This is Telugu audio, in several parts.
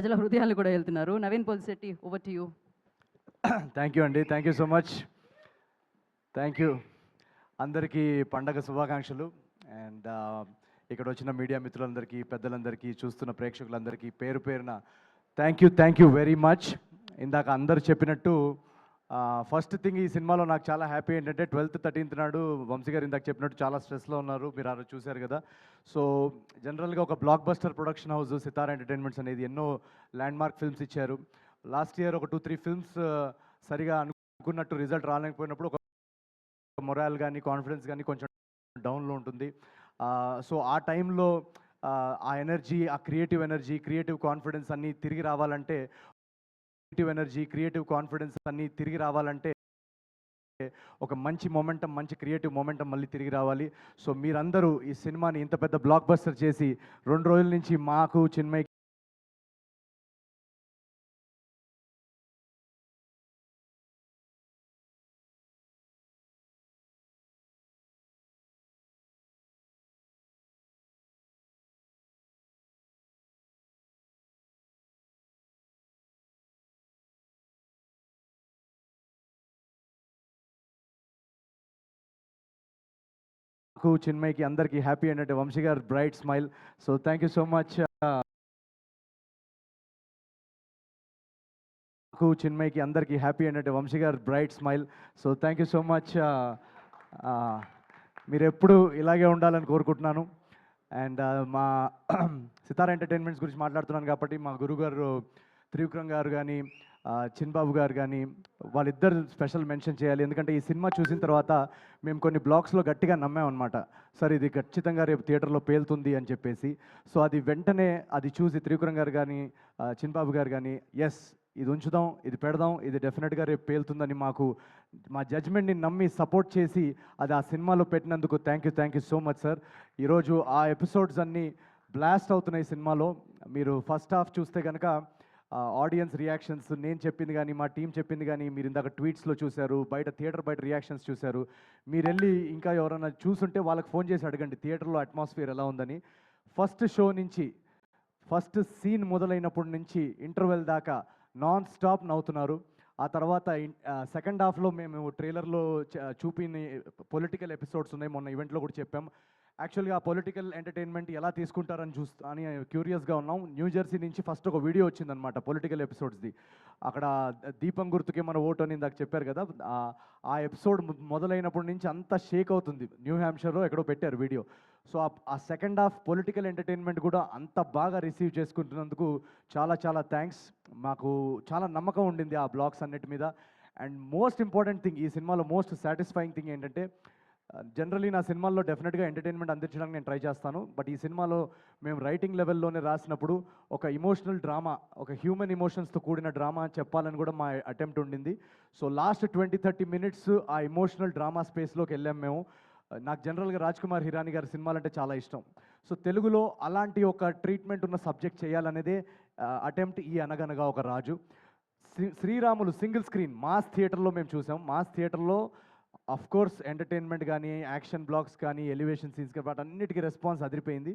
ప్రజల హృదయాలు కూడా వెళ్తున్నారు. Naveen Polishetty, over to you. Thank you అండి, thank you so much. Thank you. అందరికీ పండగ శుభాకాంక్షలు. అండ్ ఇక్కడ వచ్చిన మీడియా మిత్రులందరికీ, పెద్దలందరికీ, చూస్తున్న ప్రేక్షకులందరికీ పేరు పేరున థ్యాంక్ యూ వెరీ మచ్. ఇందాక అందరు చెప్పినట్టు ఫస్ట్ థింగ్, ఈ సినిమాలో నాకు చాలా హ్యాపీ ఏంటంటే 12th 13th నాడు వంశీ గారు ఇందాక చెప్పినట్టు చాలా స్ట్రెస్లో ఉన్నారు, మీరు ఆ రోజు చూశారు కదా. సో జనరల్గా ఒక బ్లాక్ బస్టర్ ప్రొడక్షన్ హౌస్ సితారా ఎంటర్టైన్మెంట్స్ అనేది ఎన్నో ల్యాండ్మార్క్ ఫిల్మ్స్ ఇచ్చారు. లాస్ట్ ఇయర్ ఒక 2-3 ఫిల్మ్స్ సరిగా అనుకున్నట్టు రిజల్ట్ రాలేకపోయినప్పుడు ఒక మొరాల్ కానీ కాన్ఫిడెన్స్ కానీ కొంచెం డౌన్లో ఉంటుంది. సో ఆ టైంలో ఆ ఎనర్జీ, ఆ క్రియేటివ్ ఎనర్జీ, క్రియేటివ్ కాన్ఫిడెన్స్ అన్నీ తిరిగి రావాలంటే ఒక మంచి మొమెంటం, మంచి క్రియేటివ్ మొమెంటం మళ్ళీ తిరిగి రావాలి. సో మీరందరూ ఈ సినిమాని ఇంత పెద్ద బ్లాక్ బస్టర్ చేసి 2 రోజుల నుంచి మాకు చిన్మయ్కి అందరికీ హ్యాపీ ఏంటంటే వంశీ గారు bright smile. So thank you so much. చిన్మయ్కి అందరికీ హ్యాపీ ఏంటంటే వంశీ గారు bright smile. So thank you so much. మీరు ఎప్పుడు ఇలాగే ఉండాలని కోరుకుంటున్నాను. అండ్ మా సితారా ఎంటర్టైన్మెంట్స్ గురించి మాట్లాడుతున్నాను కాబట్టి మా గురుగారు త్రివిక్రమ్ గారు కానీ, చిన్బాబు గారు కానీ, వాళ్ళిద్దరు స్పెషల్ మెన్షన్ చేయాలి. ఎందుకంటే ఈ సినిమా చూసిన తర్వాత మేము కొన్ని బ్లాగ్స్లో గట్టిగా నమ్మామన్నమాట, సార్ ఇది ఖచ్చితంగా రేపు థియేటర్లో పేలుతుంది అని చెప్పేసి. సో అది వెంటనే అది చూసి త్రివిక్రమ్ గారు కానీ, చిన్బాబు గారు కానీ, ఎస్ ఇది ఉంచుదాం, ఇది పెడదాం, ఇది డెఫినెట్గా రేపు పేలుతుందని మా జడ్జ్మెంట్ని నమ్మి సపోర్ట్ చేసి అది ఆ సినిమాలో పెట్టినందుకు thank you so much sir. ఈరోజు ఆ ఎపిసోడ్స్ అన్నీ బ్లాస్ట్ అవుతున్నాయి సినిమాలో. మీరు ఫస్ట్ హాఫ్ చూస్తే కనుక ఆడియన్స్ రియాక్షన్స్, నేను చెప్పింది కానీ, మా టీం చెప్పింది కానీ, మీరు ఇందాక ట్వీట్స్లో చూశారు, థియేటర్ బయట రియాక్షన్స్ చూశారు. మీరు వెళ్ళి ఇంకా ఎవరైనా చూసుంటే వాళ్ళకి ఫోన్ చేసి అడగండి థియేటర్లో అట్మాస్ఫియర్ ఎలా ఉందని. ఫస్ట్ షో నుంచి, ఫస్ట్ సీన్ మొదలైనప్పటి నుంచి ఇంటర్వెల్ దాకా నాన్ స్టాప్ నవ్వుతున్నారు. ఆ తర్వాత సెకండ్ హాఫ్లో మేము ట్రైలర్లో చూపిన పొలిటికల్ ఎపిసోడ్స్ ఉన్నాయి, మొన్న ఈవెంట్లో కూడా చెప్పాం. యాక్చువల్గా ఆ పొలిటికల్ ఎంటర్టైన్మెంట్ ఎలా తీసుకుంటారని అని క్యూరియస్గా ఉన్నాం. న్యూజెర్సీ నుంచి ఫస్ట్ ఒక వీడియో వచ్చిందనమాట పొలిటికల్ ఎపిసోడ్స్ది. అక్కడ దీపం గుర్తుకే మన ఓటు అని ఇందాక చెప్పారు కదా, ఆ ఎపిసోడ్ మొదలైనప్పటి నుంచి అంతా షేక్ అవుతుంది. న్యూ హ్యాంప్షైర్లో ఎక్కడో పెట్టారు వీడియో. సో ఆ సెకండ్ హాఫ్ పొలిటికల్ ఎంటర్టైన్మెంట్ కూడా అంత బాగా రిసీవ్ చేసుకుంటున్నందుకు చాలా థ్యాంక్స్. మాకు చాలా నమ్మకం ఉండింది ఆ బ్లాగ్స్ అన్నిటి మీద. అండ్ మోస్ట్ ఇంపార్టెంట్ థింగ్, ఈ సినిమాలో మోస్ట్ సాటిస్ఫైయింగ్ థింగ్ ఏంటంటే, జనరలీ నా సినిమాల్లో డెఫినెట్గా ఎంటర్టైన్మెంట్ అందించడానికి నేను ట్రై చేస్తాను. బట్ ఈ సినిమాలో మేము రైటింగ్ లెవెల్లోనే రాసినప్పుడు ఒక ఇమోషనల్ డ్రామా, ఒక హ్యూమన్ ఇమోషన్స్తో కూడిన డ్రామా చెప్పాలని కూడా మా అటెంప్ట్ ఉండింది. సో లాస్ట్ 20-30 మినిట్స్ ఆ ఇమోషనల్ డ్రామా స్పేస్లోకి వెళ్ళాం మేము. నాకు జనరల్గా రాజ్ కుమార్ హిరానీ గారి సినిమాలంటే చాలా ఇష్టం. సో తెలుగులో అలాంటి ఒక ట్రీట్మెంట్ ఉన్న సబ్జెక్ట్ చేయాలనేదే అటెంప్ట్ ఈ అనగనగా ఒక రాజు. శ్రీరాములు సింగిల్ స్క్రీన్ మాస్ థియేటర్లో మేము చూసాం. మాస్ థియేటర్లో అఫ్ కోర్స్ ఎంటర్టైన్మెంట్ కానీ, యాక్షన్ బ్లాక్స్ కానీ, ఎలివేషన్ సీన్స్ కానీ, వాటన్నిటికీ రెస్పాన్స్ అదిరిపోయింది.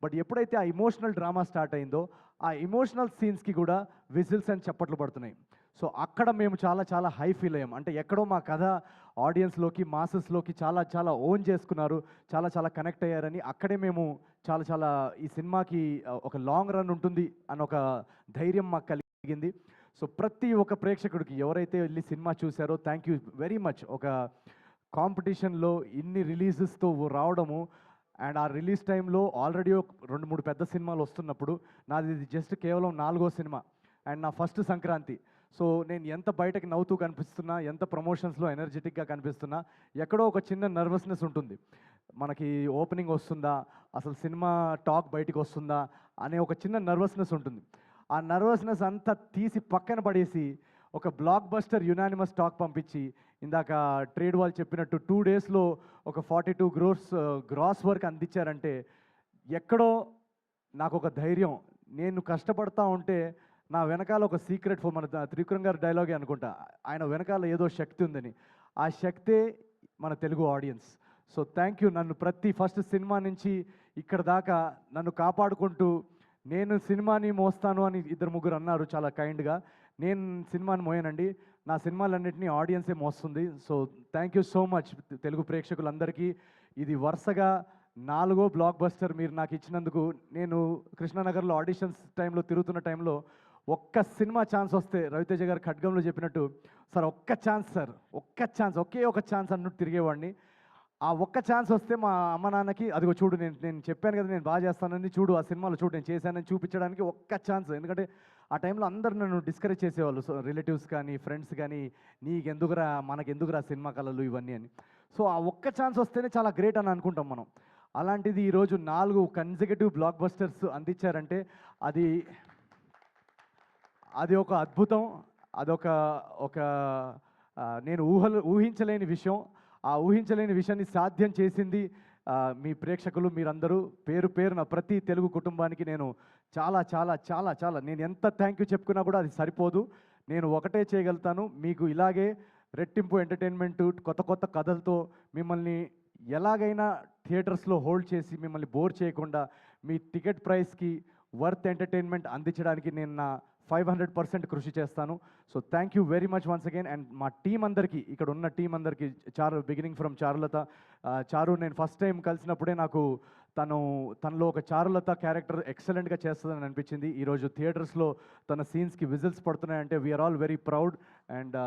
బట్ ఎప్పుడైతే ఆ ఇమోషనల్ డ్రామా స్టార్ట్ అయిందో, ఆ ఇమోషనల్ సీన్స్కి కూడా విజిల్స్ అని చప్పట్లు పడుతున్నాయి. సో అక్కడ మేము చాలా హై ఫీల్ అయ్యాం. అంటే ఎక్కడో మా కథ ఆడియన్స్లోకి, మాసెస్లోకి చాలా ఓన్ చేసుకున్నారు, చాలా కనెక్ట్ అయ్యారని అక్కడే మేము చాలా ఈ సినిమాకి ఒక లాంగ్ రన్ ఉంటుంది అని ఒక ధైర్యం మాకు కలిగింది. సో ప్రతి ఒక్క ప్రేక్షకుడికి ఎవరైతే వెళ్ళి సినిమా చూశారో థ్యాంక్ యూ వెరీ మచ్. ఒక కాంపిటీషన్లో ఇన్ని రిలీజెస్తో రావడము, అండ్ ఆ రిలీజ్ టైంలో ఆల్రెడీ 2-3 పెద్ద సినిమాలు వస్తున్నప్పుడు నాది జస్ట్ కేవలం 4వ సినిమా అండ్ నా ఫస్ట్ సంక్రాంతి. సో నేను ఎంత బయటకు నవ్వుతూ కనిపిస్తున్నా, ఎంత ప్రమోషన్స్లో ఎనర్జెటిక్గా కనిపిస్తున్నా, ఎక్కడో ఒక చిన్న నర్వస్నెస్ ఉంటుంది. మనకి ఓపెనింగ్ వస్తుందా, అసలు సినిమా టాక్ బయటికి వస్తుందా అనే ఒక చిన్న నర్వస్నెస్ ఉంటుంది. ఆ నర్వస్నెస్ అంతా తీసి పక్కన పడేసి ఒక బ్లాక్ బస్టర్ యునానిమస్ టాక్ పంపించి, ఇందాక ట్రేడ్ వాళ్ళు చెప్పినట్టు 2 డేస్లో ఒక 42 crores గ్రాస్ వర్క్ అందించారంటే ఎక్కడో నాకు ఒక ధైర్యం. నేను కష్టపడతా ఉంటే నా వెనకాల ఒక సీక్రెట్ మన త్రివిక్రమ్ గారి డైలాగే అనుకుంటా, ఆయన వెనకాల ఏదో శక్తి ఉందని. ఆ శక్తే మన Telugu audience. So thank you. నన్ను ప్రతి ఫస్ట్ సినిమా నుంచి ఇక్కడ దాకా నన్ను కాపాడుకుంటూ నేను సినిమాని మోస్తాను అని ఇద్దరు ముగ్గురు అన్నారు చాలా కైండ్గా. నేను సినిమాని మోయనండి, నా సినిమాలన్నింటినీ ఆడియన్సే మోస్తుంది. So thank you so much Telugu ప్రేక్షకులందరికీ. ఇది వరుసగా 4వ బ్లాక్ బస్టర్ మీరు నాకు ఇచ్చినందుకు. నేను కృష్ణానగర్లో ఆడిషన్స్ టైంలో తిరుగుతున్న టైంలో ఒక్క సినిమా ఛాన్స్ వస్తే రవితేజ గారు ఖడ్గంలో చెప్పినట్టు, సార్ ఒక్క ఛాన్స్, సార్ ఒక్క ఛాన్స్, ఒకే ఒక ఛాన్స్ అన్నట్టు తిరిగేవాడిని. ఆ ఒక్క ఛాన్స్ వస్తే మా అమ్మ నాన్నకి అదిగో చూడు, నేను చెప్పాను కదా నేను బాగా చేస్తానని, చూడు ఆ సినిమాలో చూడు నేను చేశానని చూపించడానికి ఒక్క ఛాన్స్. ఎందుకంటే ఆ టైంలో అందరు నన్ను డిస్కరేజ్ చేసేవాళ్ళు, సో రిలేటివ్స్ కానీ ఫ్రెండ్స్ కానీ, నీకెందుకురా మనకెందుకురా సినిమా కళలు ఇవన్నీ అని. సో ఆ ఒక్క ఛాన్స్ వస్తేనే చాలా గ్రేట్ అని అనుకుంటాం మనం. అలాంటిది ఈరోజు 4 కన్సిక్యూటివ్ బ్లాక్ బస్టర్స్ అందించారంటే అది అది ఒక అద్భుతం. అదొక ఒక నేను ఊహించలేని విషయం. ఆ ఊహించలేని విషయాన్ని సాధ్యం చేసింది మీ ప్రేక్షకులు మీరందరూ. పేరు పేరున ప్రతి తెలుగు కుటుంబానికి నేను చాలా చాలా చాలా చాలా నేను ఎంత థ్యాంక్ యూ చెప్పుకున్నా కూడా అది సరిపోదు. నేను ఒకటే చేయగలుగుతాను, మీకు ఇలాగే రెట్టింపు ఎంటర్టైన్మెంట్ కొత్త కొత్త కథలతో మిమ్మల్ని ఎలాగైనా థియేటర్స్లో హోల్డ్ చేసి మిమ్మల్ని బోర్ చేయకుండా మీ టికెట్ ప్రైస్కి వర్త్ ఎంటర్టైన్మెంట్ అందించడానికి నేను నా 500% కృషి చేస్తాను. So thank you very much once again. And మా టీం అందరికీ, ఇక్కడ ఉన్న టీం అందరికీ, బిగినింగ్ ఫ్రమ్ చారులత. చారు నేను ఫస్ట్ టైం కలిసినప్పుడే నాకు తనలో ఒక చారులత క్యారెక్టర్ ఎక్సలెంట్గా చేస్తుందని అనిపించింది. ఈరోజు థియేటర్స్లో తన సీన్స్కి విజిల్స్ పడుతున్నాయంటే we're all very proud. And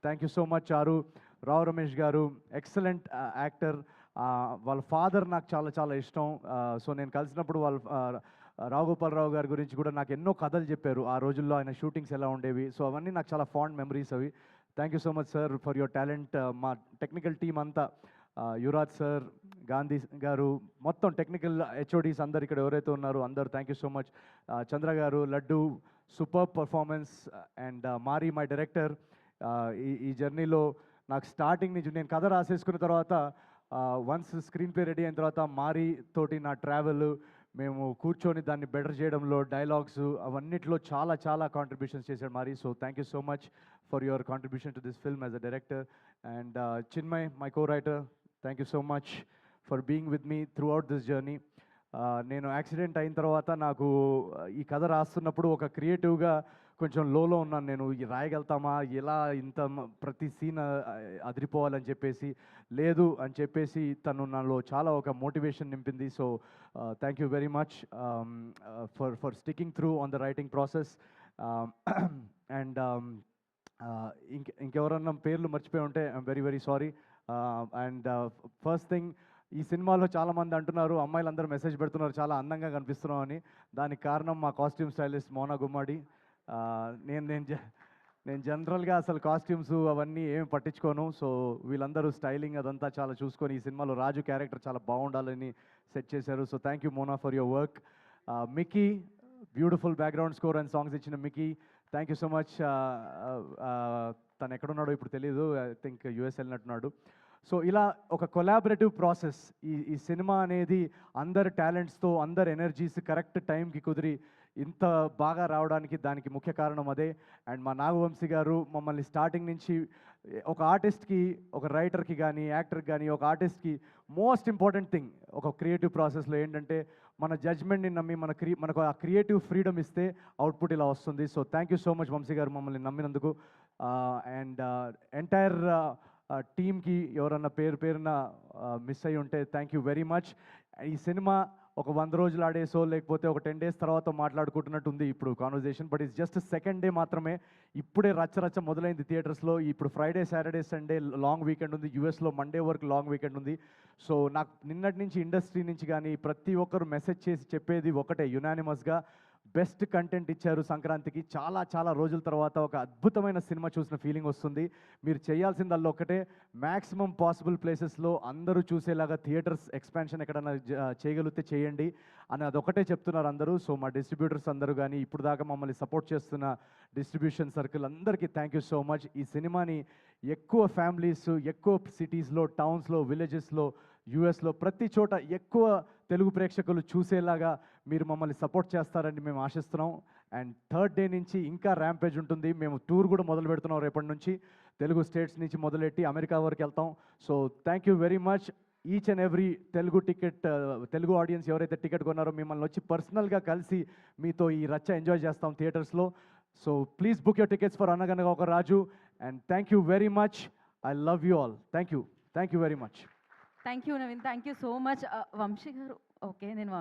thank you so much Charu. Rao Ramesh గారు ఎక్సలెంట్ యాక్టర్. వాళ్ళ ఫాదర్ నాకు చాలా చాలా ఇష్టం. సో నేను కలిసినప్పుడు రావు గోపాలరావు గారి గురించి కూడా నాకు ఎన్నో కథలు చెప్పారు, ఆ రోజుల్లో ఆయన షూటింగ్స్ ఎలా ఉండేవి. సో అవన్నీ నాకు చాలా ఫాండ్ మెమరీస్ అవి. Thank you so much sir for your talent. మా టెక్నికల్ టీం అంతా, యువరాజ్ సార్, గాంధీ గారు, మొత్తం టెక్నికల్ హెచ్ఓడీస్ అందరు ఇక్కడ ఎవరైతే ఉన్నారో అందరు thank you so much. Chandra గారు, Laddu, super performance. And Mari my director. ఈ జర్నీలో నాకు స్టార్టింగ్ నుంచి నేను కథ రాసేసుకున్న తర్వాత వన్స్ స్క్రీన్ ప్లే రెడీ అయిన తర్వాత మారీ తోటి నా ట్రావెల్, మేము కూర్చొని దాన్ని బెటర్ చేయడంలో, డైలాగ్స్ అవన్నిట్లో చాలా చాలా కాంట్రిబ్యూషన్స్ చేశాడు Mari. So thank you so much for your contribution to this film as a director. And Chinmay, my co writer, thank you so much for being with me throughout this journey. నేను యాక్సిడెంట్ అయిన తర్వాత నాకు ఈ కథ రాస్తున్నప్పుడు ఒక క్రియేటివ్గా కొంచెం లోలో ఉన్నాను. నేను రాయగలుగుతామా, ఎలా ఇంత ప్రతి సీన్ అదిరిపోవాలని చెప్పేసి, లేదు అని చెప్పేసి తను నాలో చాలా ఒక మోటివేషన్ నింపింది. So thank you very much for sticking through on the writing process. And ఇంకెవరన్నా పేర్లు మర్చిపోయి ఉంటే I'm very very sorry. And first thing, ఈ సినిమాలో చాలామంది అంటున్నారు, అమ్మాయిలందరూ మెసేజ్ పెడుతున్నారు చాలా అందంగా కనిపిస్తున్నాం అని. దానికి కారణం మా కాస్ట్యూమ్ స్టైలిస్ట్ మోనా గుమ్మడి. నేను జనరల్గా అసలు కాస్ట్యూమ్స్ అవన్నీ ఏమి పట్టించుకోను. సో వీళ్ళందరూ స్టైలింగ్ అదంతా చాలా చూసుకొని ఈ సినిమాలో రాజు క్యారెక్టర్ చాలా బాగుండాలని సెట్ చేశారు. So thank you Mona for your work. Mickey, beautiful background score and songs ఇచ్చిన Mickey, thank you so much. తను ఎక్కడున్నాడో ఇప్పుడు తెలియదు, ఐ థింక్ యూఎస్ వెళ్ళినట్టున్నాడు. సో ఇలా ఒక కొలాబరేటివ్ ప్రాసెస్. ఈ సినిమా అనేది అందరి టాలెంట్స్తో, అందరి ఎనర్జీస్ కరెక్ట్ టైంకి కుదిరి ఇంత బాగా రావడానికి దానికి ముఖ్య కారణం అదే. అండ్ మా నాగవంశీ గారు మమ్మల్ని స్టార్టింగ్ నుంచి ఒక ఆర్టిస్ట్కి, ఒక రైటర్కి కానీ, యాక్టర్కి కానీ, ఒక ఆర్టిస్ట్కి మోస్ట్ ఇంపార్టెంట్ థింగ్ ఒక క్రియేటివ్ ప్రాసెస్లో ఏంటంటే మన జడ్జ్మెంట్ని నమ్మి మనకు ఆ క్రియేటివ్ ఫ్రీడమ్ ఇస్తే అవుట్పుట్ ఇలా వస్తుంది. So thank you so much Vamsi గారు మమ్మల్ని నమ్మినందుకు. అండ్ ఎంటైర్ టీమ్కి ఎవరన్నా పేరున మిస్ అయ్యి ఉంటే థ్యాంక్ యూ వెరీ మచ్. ఈ సినిమా ఒక 100 రోజులు ఆడేసో లేకపోతే ఒక 10 days తర్వాత మాట్లాడుకుంటున్నట్టు ఉంది ఇప్పుడు conversation, but it's just second day మాత్రమే. ఇప్పుడే రచ్చ మొదలైంది థియేటర్స్లో. ఇప్పుడు Friday, Saturday, Sunday long weekend ఉంది. యూఎస్లో మండే వరకు లాంగ్ వీకెండ్ ఉంది. సో నాకు నిన్నటి నుంచి ఇండస్ట్రీ నుంచి కానీ ప్రతి ఒక్కరు మెసేజ్ చేసి చెప్పేది ఒకటే, యునానిమస్గా బెస్ట్ కంటెంట్ ఇచ్చారు సంక్రాంతికి. చాలా చాలా రోజుల తర్వాత ఒక అద్భుతమైన సినిమా చూసిన ఫీలింగ్ వస్తుంది. మీరు చేయాల్సిందల్లా ఒకటే, మ్యాక్సిమం పాసిబుల్ ప్లేసెస్లో అందరూ చూసేలాగా థియేటర్స్ ఎక్స్పాన్షన్ ఎక్కడైనా చేయగలిగితే చేయండి అని అదొకటే చెప్తున్నారు అందరూ. సో మా డిస్ట్రిబ్యూటర్స్ అందరూ కానీ, ఇప్పుడు దాకా మమ్మల్ని సపోర్ట్ చేస్తున్న డిస్ట్రిబ్యూషన్ సర్కిల్ అందరికీ థ్యాంక్ యూ సో మచ్. ఈ సినిమాని ఎక్కువ ఫ్యామిలీస్, ఎక్కువ సిటీస్లో, టౌన్స్లో, విలేజెస్లో, యూఎస్లో ప్రతి చోట ఎక్కువ తెలుగు ప్రేక్షకులు చూసేలాగా మీరు మమ్మల్ని సపోర్ట్ చేస్తారని మేము ఆశిస్తున్నాం. అండ్ థర్డ్ డే నుంచి ఇంకా ర్యాంపేజ్ ఉంటుంది. మేము టూర్ కూడా మొదలు పెడుతున్నాం రేపటి నుంచి. తెలుగు స్టేట్స్ నుంచి మొదలెట్టి అమెరికా వరకు వెళ్తాం. So thank you very much. Each and every Telugu ticket Telugu audience ఎవరైతే టికెట్ కొన్నారో మిమ్మల్ని వచ్చి పర్సనల్గా కలిసి మీతో ఈ రచ్చ ఎంజాయ్ చేస్తాం థియేటర్స్లో. So please book your tickets for Anaganaga Oka Raju. And thank you very much. I love you all. Thank you very much. Thank you Naveen, thank you so much. Vamsi గారు, ఓకే, నేను